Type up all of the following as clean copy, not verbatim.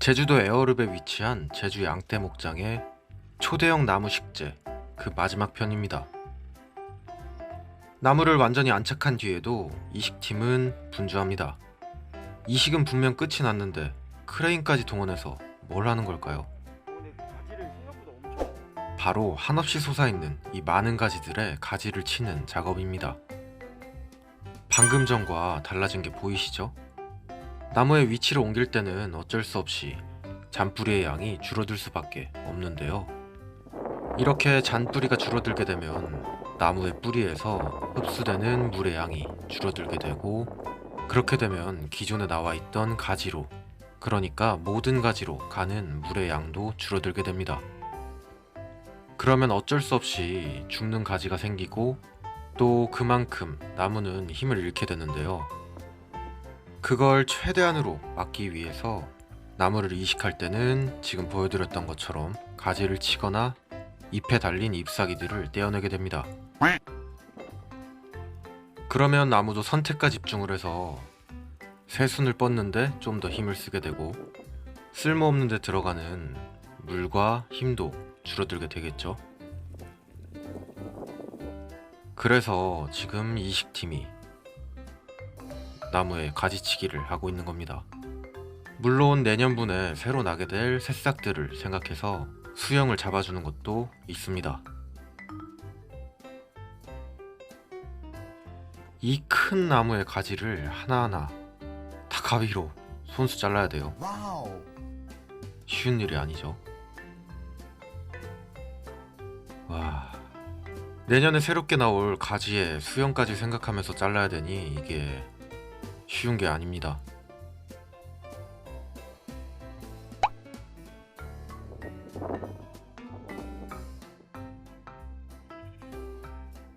제주도 에어릅에 위치한 제주 양떼 목장의 초대형 나무 식재, 그 마지막 편입니다. 나무를 완전히 안착한 뒤에도 이식팀은 분주합니다. 이식은 분명 끝이 났는데 크레인까지 동원해서 뭘 하는 걸까요? 바로 한없이 솟아있는 이 많은 가지들의 가지를 치는 작업입니다. 방금 전과 달라진 게 보이시죠? 나무의 위치를 옮길 때는 어쩔 수 없이 잔뿌리의 양이 줄어들 수밖에 없는데요. 이렇게 잔뿌리가 줄어들게 되면 나무의 뿌리에서 흡수되는 물의 양이 줄어들게 되고, 그렇게 되면 기존에 나와 있던 가지로, 그러니까 모든 가지로 가는 물의 양도 줄어들게 됩니다. 그러면 어쩔 수 없이 죽는 가지가 생기고, 또 그만큼 나무는 힘을 잃게 되는데요. 그걸 최대한으로 막기 위해서 나무를 이식할 때는 지금 보여드렸던 것처럼 가지를 치거나 잎에 달린 잎사귀들을 떼어내게 됩니다. 그러면 나무도 선택과 집중을 해서 새순을 뻗는데 좀 더 힘을 쓰게 되고, 쓸모없는 데 들어가는 물과 힘도 줄어들게 되겠죠. 그래서 지금 이식팀이 나무에 가지치기를 하고 있는 겁니다. 물론 내년분에 새로 나게 될 새싹들을 생각해서 수영을 잡아주는 것도 있습니다. 이 큰 나무의 가지를 하나하나 다 가위로 손수 잘라야 돼요. 쉬운 일이 아니죠. 와, 내년에 새롭게 나올 가지의 수영까지 생각하면서 잘라야 되니 이게 쉬운 게 아닙니다.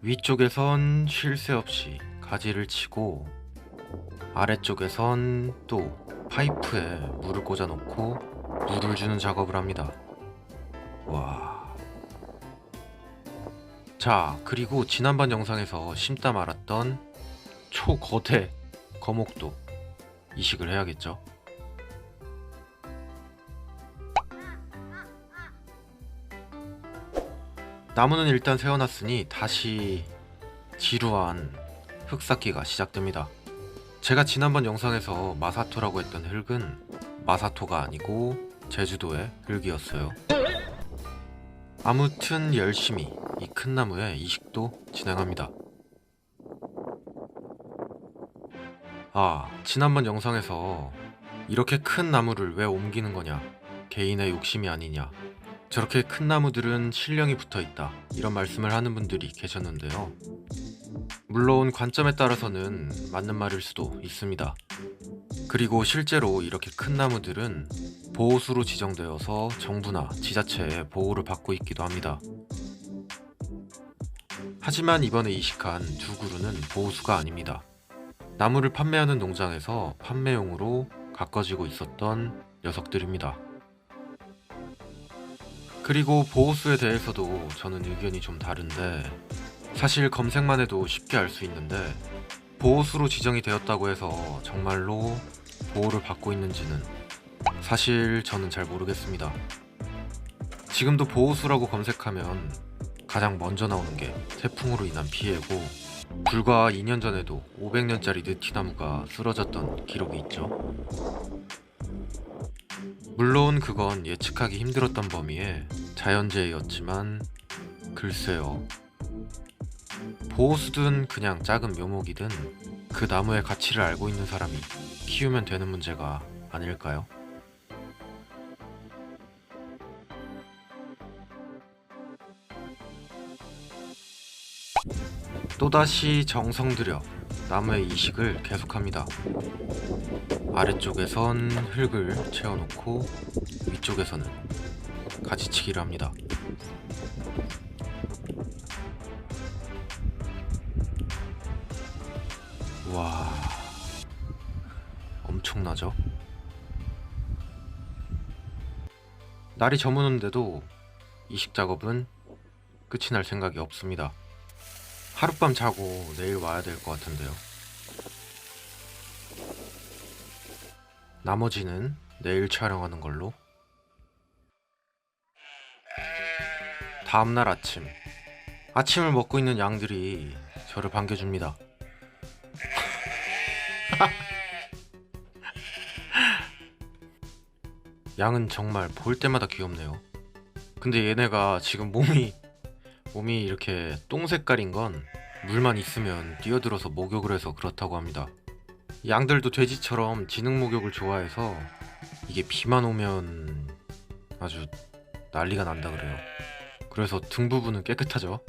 위쪽에선 쉴 새 없이 가지를 치고, 아래쪽에선 또 파이프에 물을 꽂아 놓고 물을 주는 작업을 합니다. 와. 자, 그리고 지난번 영상에서 심다 말았던 초거대 거목도 이식을 해야겠죠. 나무는 일단 세워놨으니 다시 지루한 흙쌓기가 시작됩니다. 제가 지난번 영상에서 마사토라고 했던 흙은 마사토가 아니고 제주도의 흙이었어요. 아무튼 열심히 이 큰 나무의 이식도 진행합니다. 지난번 영상에서 이렇게 큰 나무를 왜 옮기는 거냐, 개인의 욕심이 아니냐, 저렇게 큰 나무들은 실령이 붙어있다, 이런 말씀을 하는 분들이 계셨는데요. 물론 관점에 따라서는 맞는 말일 수도 있습니다. 그리고 실제로 이렇게 큰 나무들은 보호수로 지정되어서 정부나 지자체의 보호를 받고 있기도 합니다. 하지만 이번에 이식한 두 그루는 보호수가 아닙니다. 나무를 판매하는 농장에서 판매용으로 가꿔지고 있었던 녀석들입니다. 그리고 보호수에 대해서도 저는 의견이 좀 다른데, 사실 검색만 해도 쉽게 알 수 있는데 보호수로 지정이 되었다고 해서 정말로 보호를 받고 있는지는 사실 저는 잘 모르겠습니다. 지금도 보호수라고 검색하면 가장 먼저 나오는 게 태풍으로 인한 피해고, 불과 2년 전에도 500년짜리 느티나무가 쓰러졌던 기록이 있죠. 물론 그건 예측하기 힘들었던 범위의 자연재해였지만, 글쎄요, 보호수든 그냥 작은 묘목이든 그 나무의 가치를 알고 있는 사람이 키우면 되는 문제가 아닐까요? 또다시 정성 들여 나무의 이식을 계속합니다. 아래쪽에선 흙을 채워놓고 위쪽에서는 가지치기를 합니다. 와, 엄청나죠? 날이 저무는데도 이식 작업은 끝이 날 생각이 없습니다. 하룻밤 자고 내일 와야 될 것 같은데요. 나머지는 내일 촬영하는 걸로. 다음날 아침. 아침을 먹고 있는 양들이 저를 반겨줍니다. 양은 정말 볼 때마다 귀엽네요. 근데 얘네가 지금 몸이 이렇게 똥 색깔인 건 물만 있으면 뛰어들어서 목욕을 해서 그렇다고 합니다. 양들도 돼지처럼 진흙 목욕을 좋아해서 이게 비만 오면 아주 난리가 난다 그래요. 그래서 등 부분은 깨끗하죠.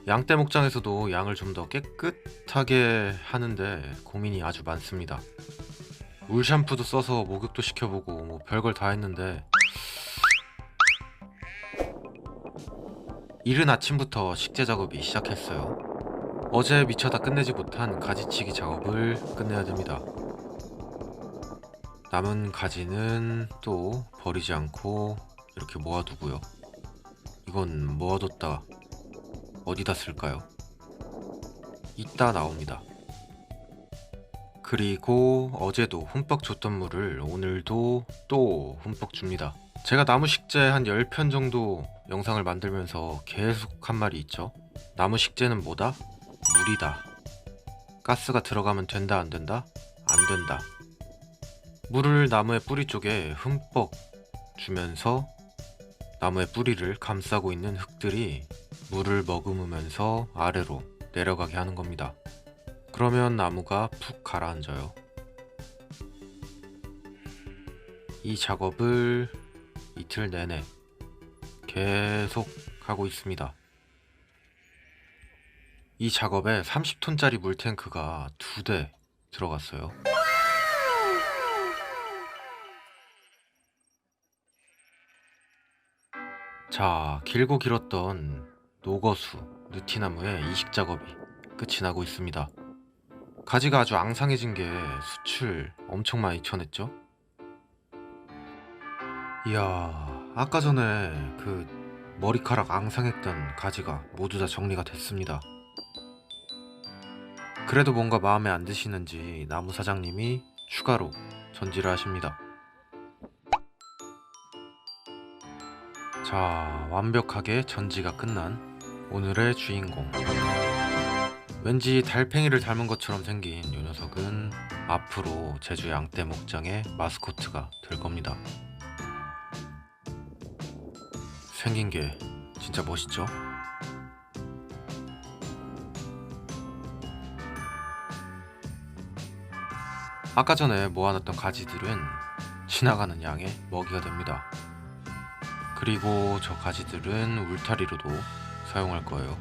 양떼 목장에서도 양을 좀 더 깨끗하게 하는데 고민이 아주 많습니다. 물 샴푸도 써서 목욕도 시켜보고 뭐 별걸 다 했는데 이른 아침부터 식재 작업이 시작했어요. 어제 미처 다 끝내지 못한 가지치기 작업을 끝내야 됩니다. 남은 가지는 또 버리지 않고 이렇게 모아두고요. 이건 모아뒀다 어디다 쓸까요? 이따 나옵니다. 그리고 어제도 흠뻑 줬던 물을 오늘도 또 흠뻑 줍니다. 제가 나무 식재 한 10편 정도 영상을 만들면서 계속 한 말이 있죠. 나무 식재는 뭐다? 물이다. 가스가 들어가면 된다 안 된다? 안 된다. 물을 나무의 뿌리 쪽에 흠뻑 주면서 나무의 뿌리를 감싸고 있는 흙들이 물을 머금으면서 아래로 내려가게 하는 겁니다. 그러면 나무가 푹 가라앉아요. 이 작업을 이틀 내내 계속 하고 있습니다. 이 작업에 30톤짜리 물탱크가 2대 들어갔어요. 자, 길고 길었던 노거수, 느티나무의 이식 작업이 끝이 나고 있습니다. 가지가 아주 앙상해진 게 수출 엄청 많이 쳐냈죠? 이야, 아까 전에 그 머리카락 앙상했던 가지가 모두 다 정리가 됐습니다. 그래도 뭔가 마음에 안 드시는지 나무 사장님이 추가로 전지를 하십니다. 자, 완벽하게 전지가 끝난 오늘의 주인공. 왠지 달팽이를 닮은 것처럼 생긴 이 녀석은 앞으로 제주 양떼 목장의 마스코트가 될 겁니다. 생긴 게 진짜 멋있죠? 아까 전에 모아놨던 가지들은 지나가는 양의 먹이가 됩니다. 그리고 저 가지들은 울타리로도 사용할 거예요.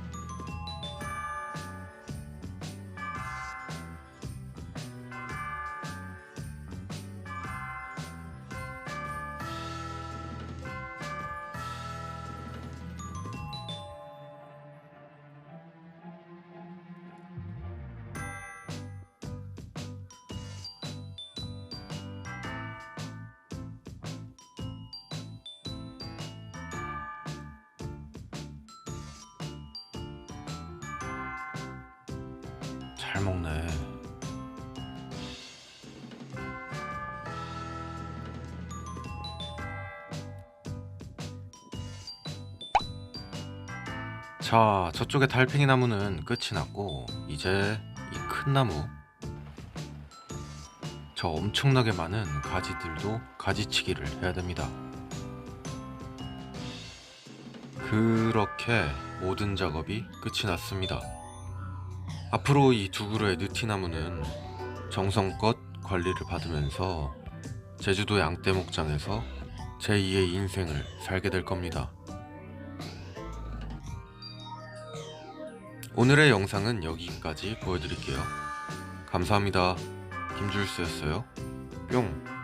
잘 먹네. 자, 저쪽에 달팽이 나무는 끝이 났고 이제 이 큰 나무, 저 엄청나게 많은 가지들도 가지치기를 해야 됩니다. 그렇게 모든 작업이 끝이 났습니다. 앞으로 이 두 그루의 느티나무는 정성껏 관리를 받으면서 제주도 양떼 목장에서 제2의 인생을 살게 될 겁니다. 오늘의 영상은 여기까지 보여드릴게요. 감사합니다. 김줄수였어요. 뿅.